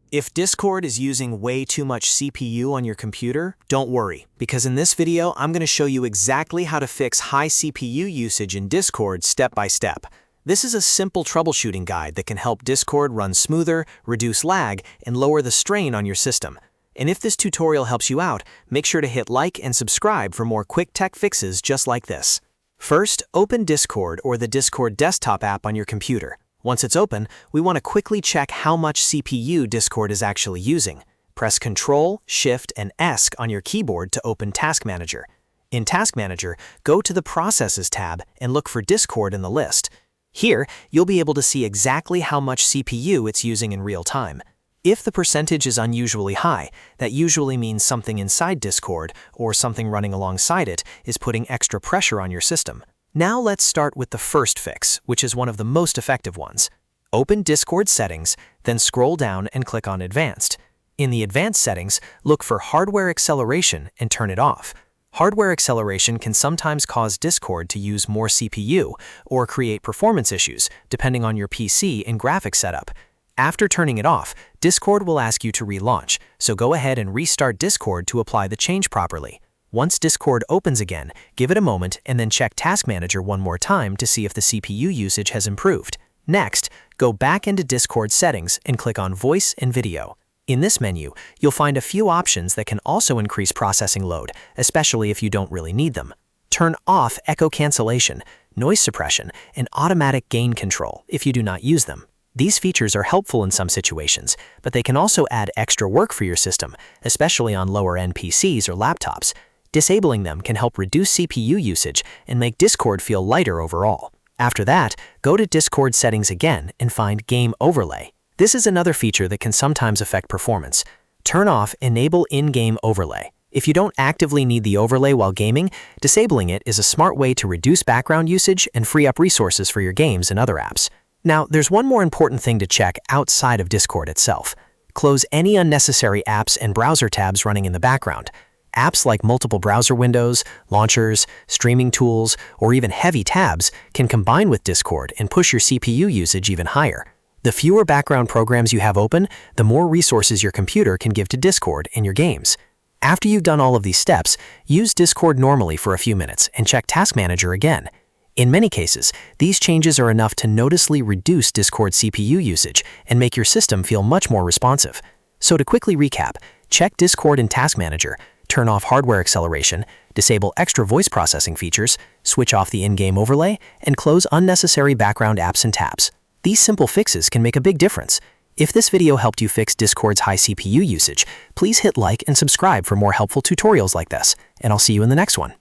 If Discord is using way too much CPU on your computer, don't worry, because in this video, I'm going to show you exactly how to fix high CPU usage in Discord step by step. This is a simple troubleshooting guide that can help Discord run smoother, reduce lag, and lower the strain on your system. And if this tutorial helps you out, make sure to hit like and subscribe for more quick tech fixes just like this. First, open Discord or the Discord desktop app on your computer. Once it's open, we want to quickly check how much CPU Discord is actually using. Press Ctrl, Shift, and S on your keyboard to open Task Manager. In Task Manager, go to the Processes tab and look for Discord in the list. Here, you'll be able to see exactly how much CPU it's using in real time. If the percentage is unusually high, that usually means something inside Discord or something running alongside it is putting extra pressure on your system. Now let's start with the first fix, which is one of the most effective ones. Open Discord Settings, then scroll down and click on Advanced. In the Advanced settings, look for Hardware Acceleration and turn it off. Hardware acceleration can sometimes cause Discord to use more CPU or create performance issues, depending on your PC and graphics setup. After turning it off, Discord will ask you to relaunch, so go ahead and restart Discord to apply the change properly. Once Discord opens again, give it a moment and then check Task Manager one more time to see if the CPU usage has improved. Next, go back into Discord settings and click on Voice and Video. In this menu, you'll find a few options that can also increase processing load, especially if you don't really need them. Turn off echo cancellation, noise suppression, and automatic gain control if you do not use them. These features are helpful in some situations, but they can also add extra work for your system, especially on lower-end PCs or laptops. Disabling them can help reduce CPU usage and make Discord feel lighter overall. After that, go to Discord settings again and find Game Overlay. This is another feature that can sometimes affect performance. Turn off Enable In-Game Overlay. If you don't actively need the overlay while gaming, disabling it is a smart way to reduce background usage and free up resources for your games and other apps. Now, there's one more important thing to check outside of Discord itself. Close any unnecessary apps and browser tabs running in the background. Apps like multiple browser windows, launchers, streaming tools, or even heavy tabs can combine with Discord and push your CPU usage even higher. The fewer background programs you have open, the more resources your computer can give to Discord and your games. After you've done all of these steps, use Discord normally for a few minutes and check Task Manager again. In many cases, these changes are enough to noticeably reduce Discord CPU usage and make your system feel much more responsive. So to quickly recap, check Discord in Task Manager, turn off hardware acceleration, disable extra voice processing features, switch off the in-game overlay, and close unnecessary background apps and tabs. These simple fixes can make a big difference. If this video helped you fix Discord's high CPU usage, please hit like and subscribe for more helpful tutorials like this, and I'll see you in the next one.